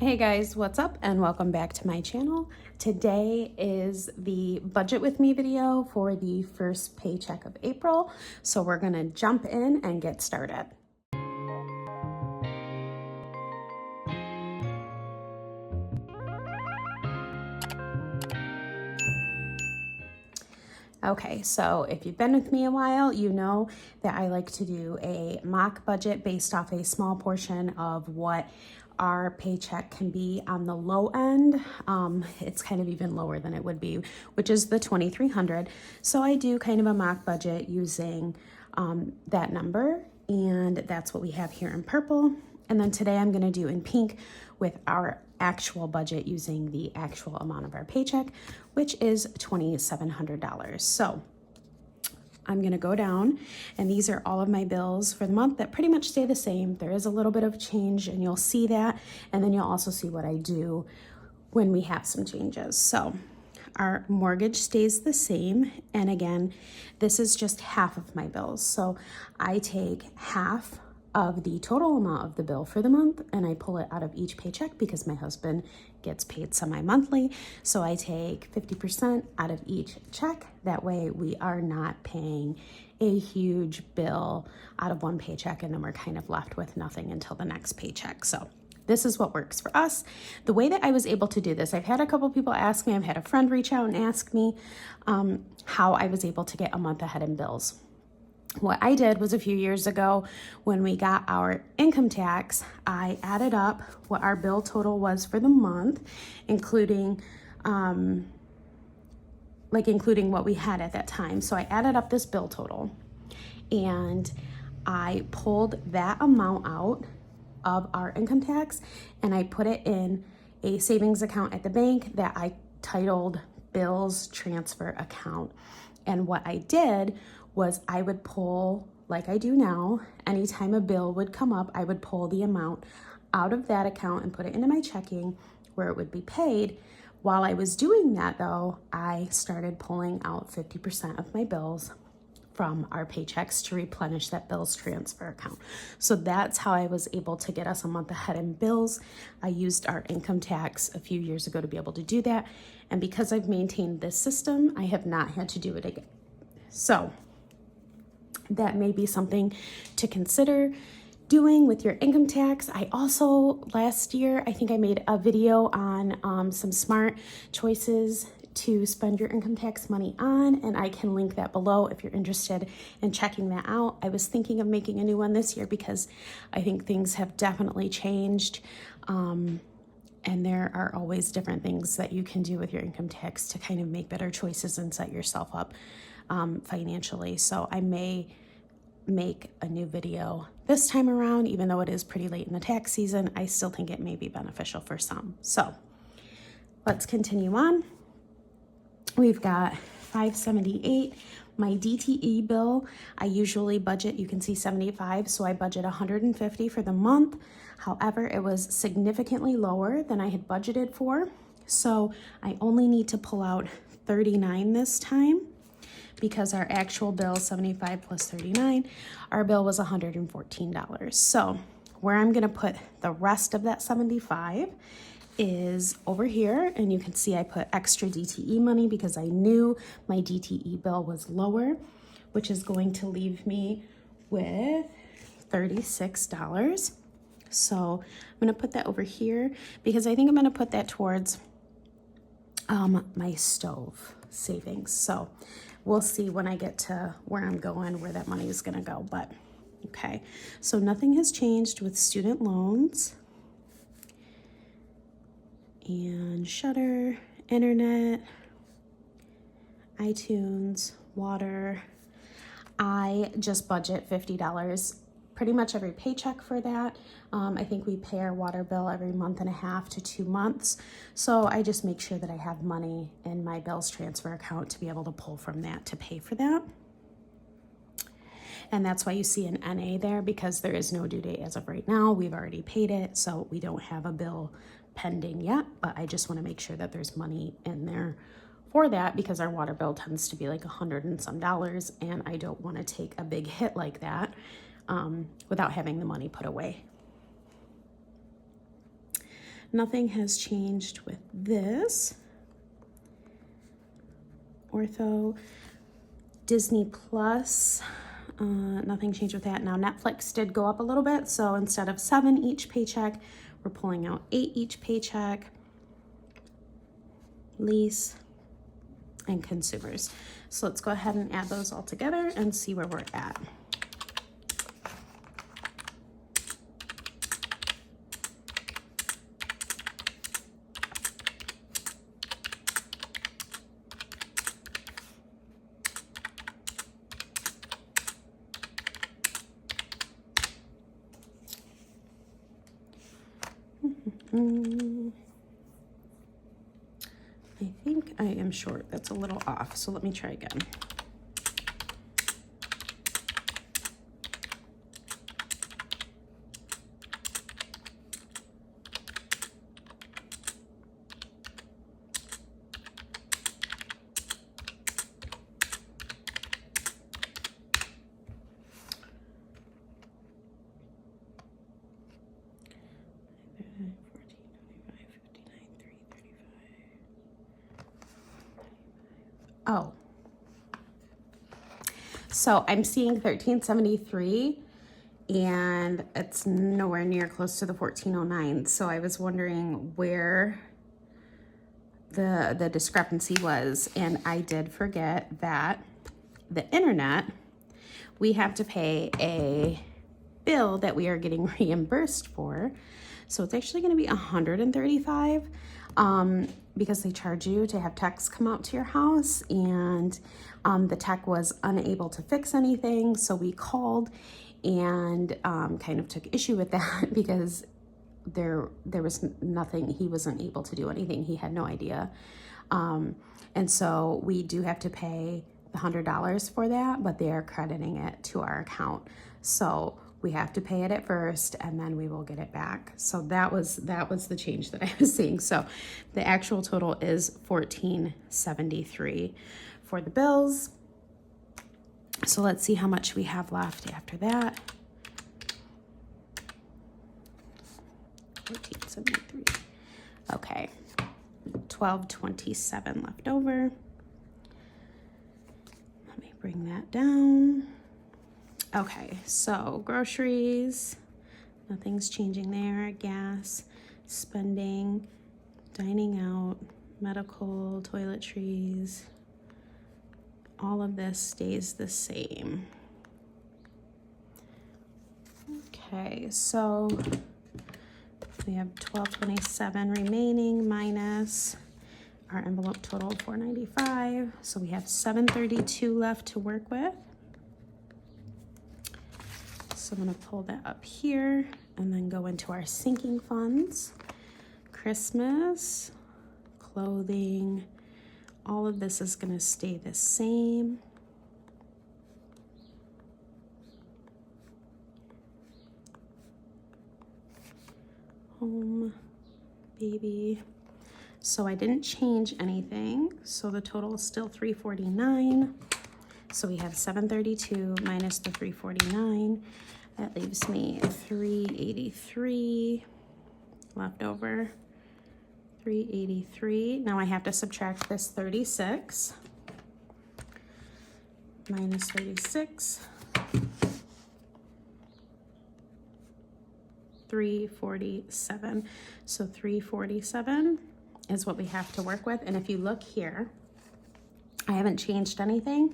Hey guys, what's up and welcome back to my channel. Today is the budget with me video for the first paycheck of April. So we're gonna jump in and get started. Okay, so if you've been with me a while, you know that I like to do a mock budget based off a small portion of what our paycheck can be on the low end. It's kind of even lower than it would be, which is the $2,300. So I do kind of a mock budget using that number, and that's what we have here in purple. And then today I'm gonna do in pink with our actual budget using the actual amount of our paycheck, which is $2,700. So I'm gonna go down, and these are all of my bills for the month that pretty much stay the same. There is a little bit of change, and you'll see that, and then you'll also see what I do when we have some changes. So our mortgage stays the same, and again, this is just half of my bills. So I take half of the total amount of the bill for the month, and I pull it out of each paycheck because my husband gets paid semi-monthly. So I take 50% out of each check. That way we are not paying a huge bill out of one paycheck, and then we're kind of left with nothing until the next paycheck. So this is what works for us. The way that I was able to do this, I've had a couple people ask me, I've had a friend reach out and ask me how I was able to get a month ahead in bills. What I did was a few years ago when we got our income tax, I added up what our bill total was for the month, including what we had at that time. So I added up this bill total and I pulled that amount out of our income tax and I put it in a savings account at the bank that I titled Bills Transfer Account. And what I did was I would pull, like I do now, anytime a bill would come up, I would pull the amount out of that account and put it into my checking where it would be paid. While I was doing that though, I started pulling out 50% of my bills from our paychecks to replenish that bills transfer account. So that's how I was able to get us a month ahead in bills. I used our income tax a few years ago to be able to do that. And because I've maintained this system, I have not had to do it again. So that may be something to consider doing with your income tax. I also, last year, I think I made a video on some smart choices to spend your income tax money on, and I can link that below if you're interested in checking that out. I was thinking of making a new one this year because I think things have definitely changed, and there are always different things that you can do with your income tax to kind of make better choices and set yourself up financially. So I may make a new video this time around, even though it is pretty late in the tax season. I still think it may be beneficial for some. So let's continue on. We've got $578. My DTE bill, I usually budget, you can see 75, so I budget 150 for the month. However, it was significantly lower than I had budgeted for. So I only need to pull out 39 this time because our actual bill, 75 plus 39, our bill was $114. So where I'm gonna put the rest of that 75 is over here, and you can see I put extra DTE money because I knew my DTE bill was lower, which is going to leave me with $36. So I'm gonna put that over here because I think I'm gonna put that towards my stove savings. So we'll see when I get to where I'm going, where that money is gonna go, but okay. So nothing has changed with student loans and Shutter, internet, iTunes, water. I just budget $50 pretty much every paycheck for that. I think we pay our water bill every month and a half to 2 months. So I just make sure that I have money in my bills transfer account to be able to pull from that to pay for that. And that's why you see an NA there, because there is no due date as of right now. We've already paid it, so we don't have a bill pending yet, but I just want to make sure that there's money in there for that because our water bill tends to be like $100 and some, and I don't want to take a big hit like that without having the money put away. Nothing has changed with this. Ortho, Disney Plus, nothing changed with that. Now Netflix did go up a little bit, so instead of 7 each paycheck, we're pulling out 8 each paycheck. Lease and consumers. So let's go ahead and add those all together and see where we're at. I think I am short. That's a little off, so let me try again. Oh, so I'm seeing 1373 and it's nowhere near close to the 1409. So I was wondering where the discrepancy was, and I did forget that the internet, we have to pay a bill that we are getting reimbursed for. So it's actually going to be $135 because they charge you to have techs come out to your house, and the tech was unable to fix anything. So we called and kind of took issue with that because there was nothing. He wasn't able to do anything. He had no idea. And so we do have to pay the $100 for that, but they are crediting it to our account. So we have to pay it at first and then we will get it back. So that was the change that I was seeing. So the actual total is $1473 for the bills. So let's see how much we have left after that. $1473. Okay, $1227 left over. Let me bring that down. Okay, so groceries, nothing's changing there. Gas, spending, dining out, medical, toiletries, all of this stays the same. Okay, so we have $1227 remaining minus our envelope total of $495. So we have $732 left to work with. So I'm going to pull that up here and then go into our sinking funds. Christmas, clothing, all of this is going to stay the same. Home, baby. So I didn't change anything. So the total is still $349. So we have $732 minus the $349. That leaves me $383 left over. $383. Now I have to subtract this 36 minus 36. $347. So $347 is what we have to work with. And if you look here, I haven't changed anything.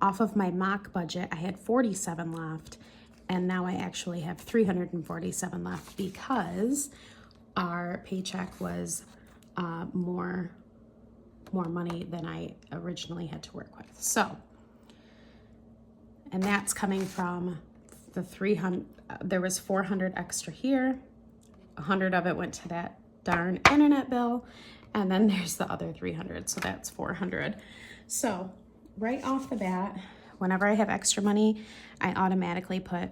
Off of my mock budget, I had 47 left, and now I actually have 347 left because our paycheck was more money than I originally had to work with. So, and that's coming from the 300, there was 400 extra here. 100 of it went to that darn internet bill, and then there's the other 300, so that's 400. So right off the bat, whenever I have extra money, I automatically put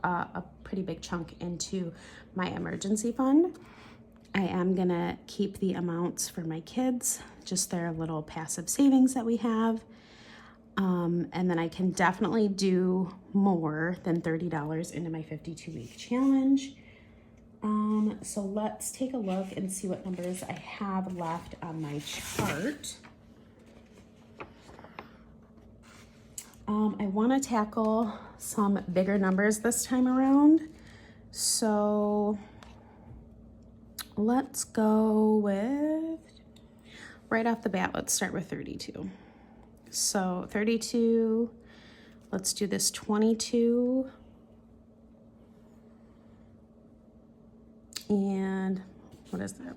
a pretty big chunk into my emergency fund. I am gonna keep the amounts for my kids, just their little passive savings that we have. And then I can definitely do more than $30 into my 52-week challenge. So let's take a look and see what numbers I have left on my chart. I want to tackle some bigger numbers this time around. So let's go with, right off the bat, let's start with 32. So 32, let's do this 22. And what is that?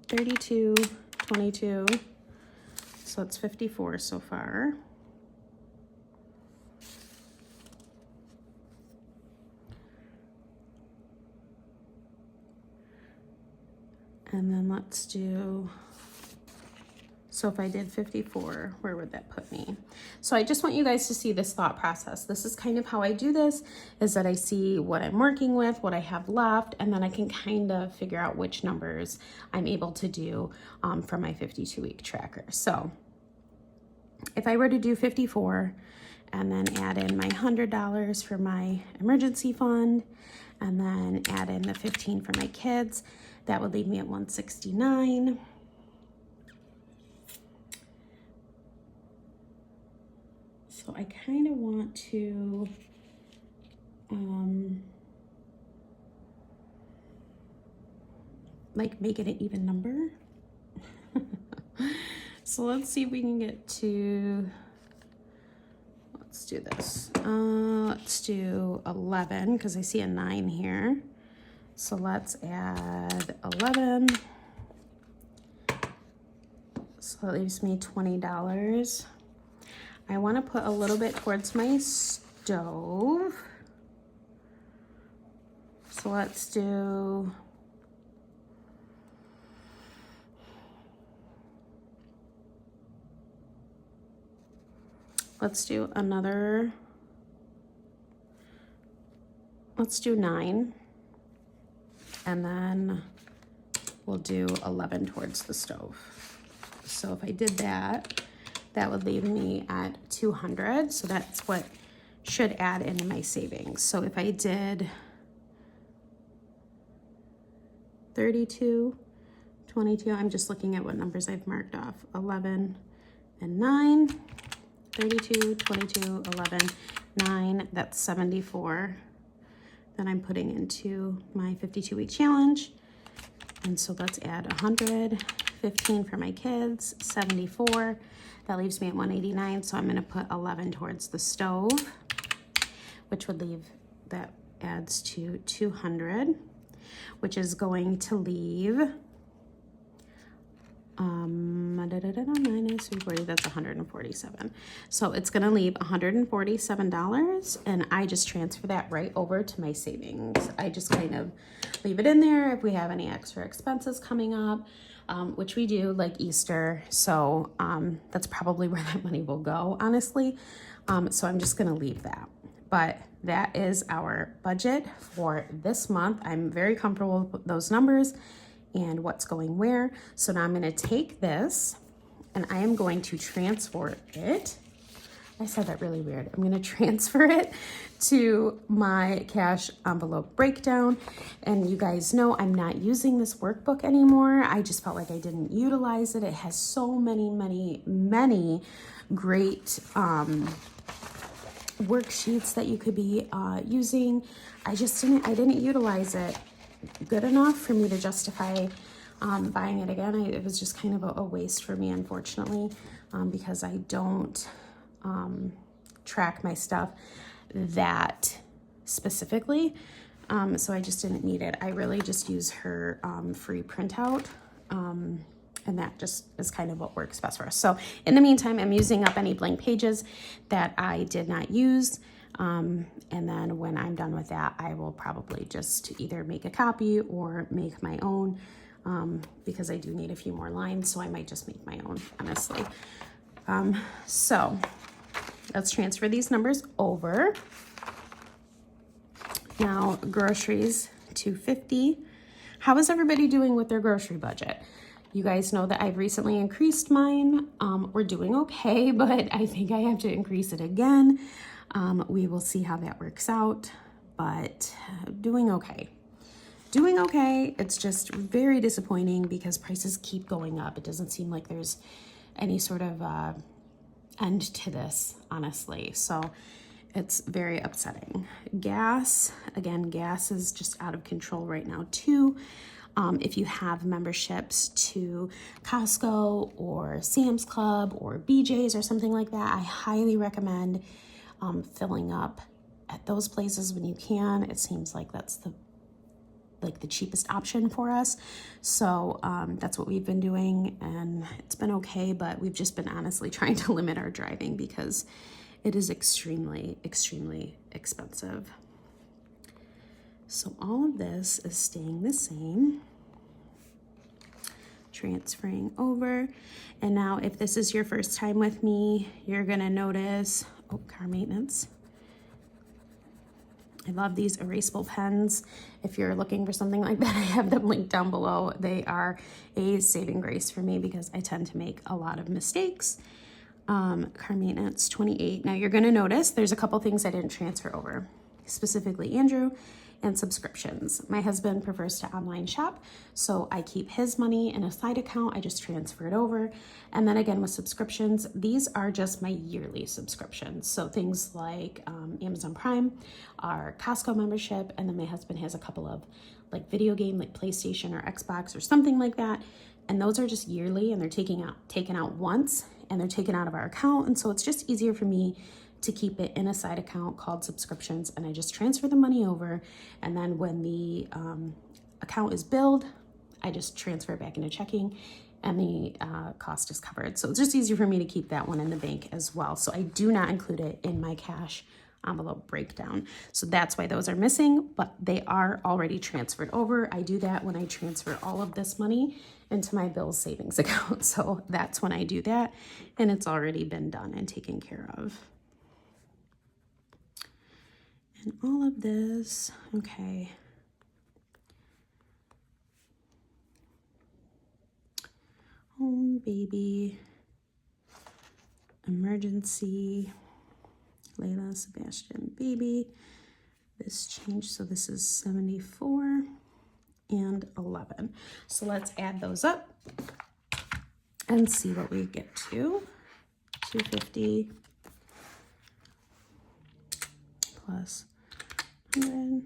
32, 22. So it's 54 so far. And then let's do, so if I did 54, where would that put me? So I just want you guys to see this thought process. This is kind of how I do this, is that I see what I'm working with, what I have left, and then I can kind of figure out which numbers I'm able to do from my 52-week tracker. So if I were to do 54 and then add in my $100 for my emergency fund, and then add in the 15 for my kids, that would leave me at 169. So I kind of want to like make it an even number. So let's see if we can get to, let's do this. Let's do 11 because I see a 9 here. So let's add 11. So that leaves me $20. I want to put a little bit towards my stove. So let's do, another, let's do 9. And then we'll do 11 towards the stove. So if I did that, that would leave me at 200. So that's what should add into my savings. So if I did 32, 22, I'm just looking at what numbers I've marked off. 11 and 9, 32, 22, 11, 9, that's 74. That I'm putting into my 52-week challenge. And so let's add 100, 15 for my kids, 74. That leaves me at 189. So I'm gonna put 11 towards the stove, which would leave, that adds to 200, which is going to leave, minus 340, that's 147. So it's gonna leave $147, and I just transfer that right over to my savings. I just kind of leave it in there if we have any extra expenses coming up, which we do, like Easter. So that's probably where that money will go, honestly. So I'm just gonna leave that. But that is our budget for this month. I'm very comfortable with those numbers and what's going where. So now I'm gonna take this and I am going to transfer it. I said that really weird. I'm gonna transfer it to my cash envelope breakdown. And you guys know I'm not using this workbook anymore. I just felt like I didn't utilize it. It has so many great worksheets that you could be using. I didn't utilize it good enough for me to justify buying it again. It was just kind of a waste for me, unfortunately, because I don't track my stuff that specifically. So I just didn't need it. I really just use her free printout. And that just is kind of what works best for us. So in the meantime, I'm using up any blank pages that I did not use. And then when I'm done with that, I will probably just either make a copy or make my own, because I do need a few more lines. So I might just make my own, honestly. So let's transfer these numbers over. Now, groceries, $250. How is everybody doing with their grocery budget? You guys know that I've recently increased mine. We're doing okay, but I think I have to increase it again. We will see how that works out, but doing okay. doing okay. It's just very disappointing because prices keep going up. It doesn't seem like there's any sort of end to this, honestly. So it's very upsetting. Gas, again, gas is just out of control right now too. If you have memberships to Costco or Sam's Club or BJ's or something like that, I highly recommend filling up at those places when you can. It seems like that's the cheapest option for us. So that's what we've been doing, and it's been okay, but we've just been honestly trying to limit our driving because it is extremely, extremely expensive. So all of this is staying the same. Transferring over. And now if this is your first time with me, you're gonna notice, oh, car maintenance. I love these erasable pens. If you're looking for something like that, I have them linked down below. They are a saving grace for me because I tend to make a lot of mistakes. Car maintenance, 28. Now you're gonna notice there's a couple things I didn't transfer over, specifically Andrew, and subscriptions. My husband prefers to online shop, so I keep his money in a side account. I just transfer it over. And then again with subscriptions, these are just my yearly subscriptions. So things like Amazon Prime, our Costco membership, and then my husband has a couple of like video game, like PlayStation or Xbox or something like that. And those are just yearly, and they're taken out once, and they're taken out of our account. And so it's just easier for me to keep it in a side account called subscriptions, and I just transfer the money over, and then when the account is billed, I just transfer it back into checking, and the cost is covered. So it's just easier for me to keep that one in the bank as well. So I do not include it in my cash envelope breakdown. So that's why those are missing, but they are already transferred over. I do that when I transfer all of this money into my bills savings account. So that's when I do that, and it's already been done and taken care of. And all of this, okay. Home, baby, emergency, Layla, Sebastian, baby. This changed, so this is 74 and 11. So let's add those up and see what we get to. 250 plus 100.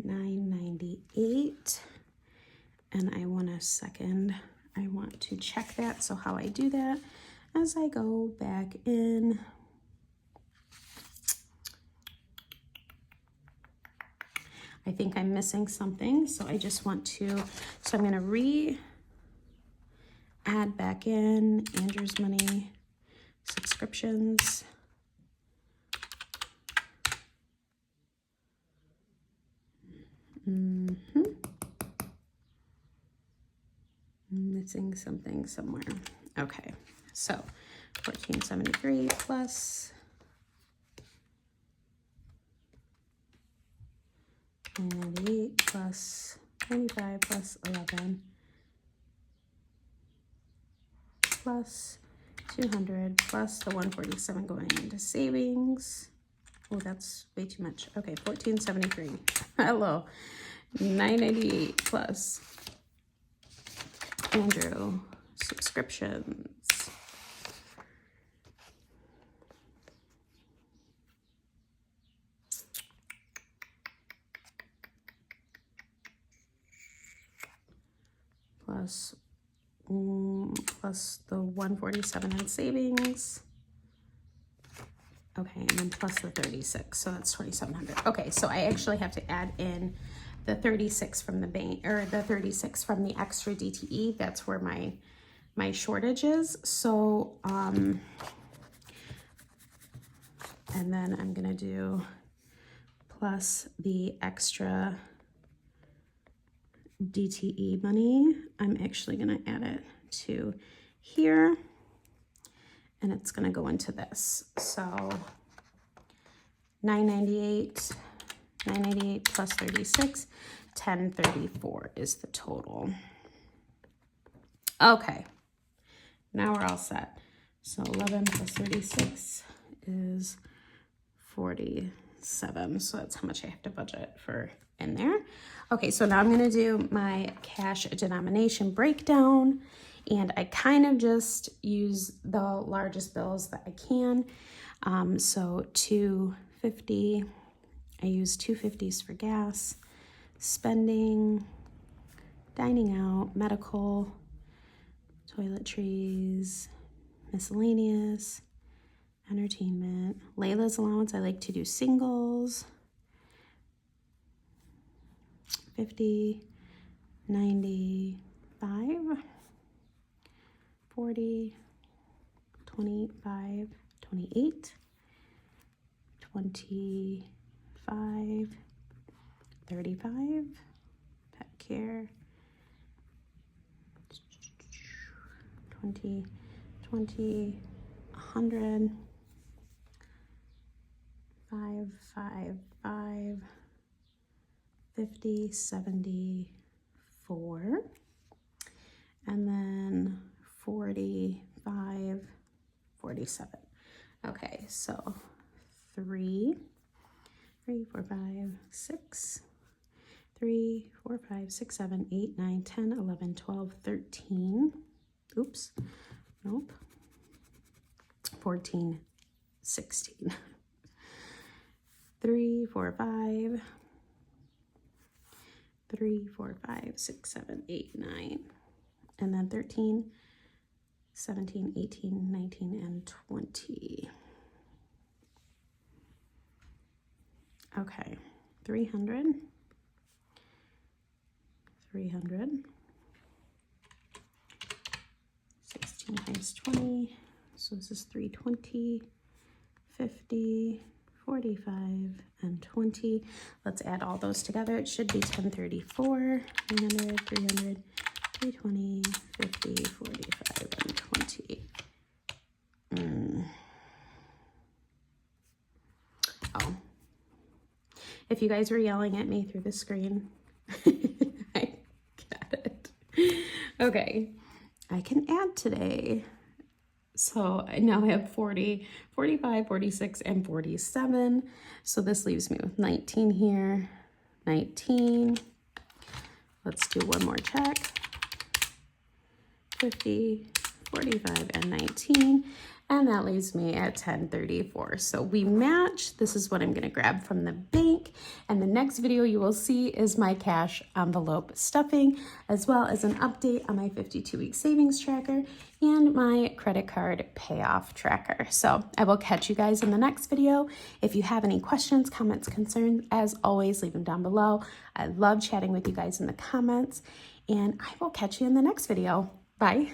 $9.98, and I want to check that. So how I do that, as I go back in, I think I'm missing something, so I just want to, so I'm gonna add back in Andrew's money, subscriptions, missing something somewhere. Okay, so 1473 plus 998 plus 95 plus 11 plus 200 plus the 147 going into savings. Oh, that's way too much. Okay, 1473. Hello. 998 plus Andrew subscriptions. Plus the 147 in savings. Okay, and then plus the 36, so that's 2,700. Okay, so I actually have to add in the 36 from the bank, or the 36 from the extra DTE. That's where my shortage is. So, and then I'm gonna do plus the extra DTE money. I'm actually gonna add it to here, and it's gonna go into this. So $998 plus 36, $1034 is the total. Okay, now we're all set. So 11 plus 36 is 47. So that's how much I have to budget for in there. Okay, so now I'm gonna do my cash denomination breakdown, and I kind of just use the largest bills that I can. So $250, I use $250s for gas, spending, dining out, medical, toiletries, miscellaneous, entertainment, Layla's allowance. I like to do singles, 50, 95, 40, 25, 28, 25, 35, pet care, 20, 100, 5, 5, 5, 50, 74, and then 45, 47. Okay, so 3, 4, 5, 6, 3, 4, 5, 6, 7, 8, 9, 10, 11, 12, 13. Oops, nope. 14, 16. 3, 4, 5, 3, 4, 5, 6, 7, 8, 9, and then 13, 17, 18, 19, and 20. Okay, 300, 16 times 20, so this is 320, 50, 45, and 20. Let's add all those together. It should be 1034, 300, 300, 320, 50, 45, and 20. Oh, if you guys were yelling at me through the screen, I get it. Okay, I can add today. So I now have 40, 45, 46, and 47. So this leaves me with 19 here, 19. Let's do one more check. 50, 45, and 19. And that leaves me at 1034. So we match. This is what I'm gonna grab from the bank. And the next video you will see is my cash envelope stuffing, as well as an update on my 52-week savings tracker and my credit card payoff tracker. So I will catch you guys in the next video. If you have any questions, comments, concerns, as always, leave them down below. I love chatting with you guys in the comments, and I will catch you in the next video. Bye.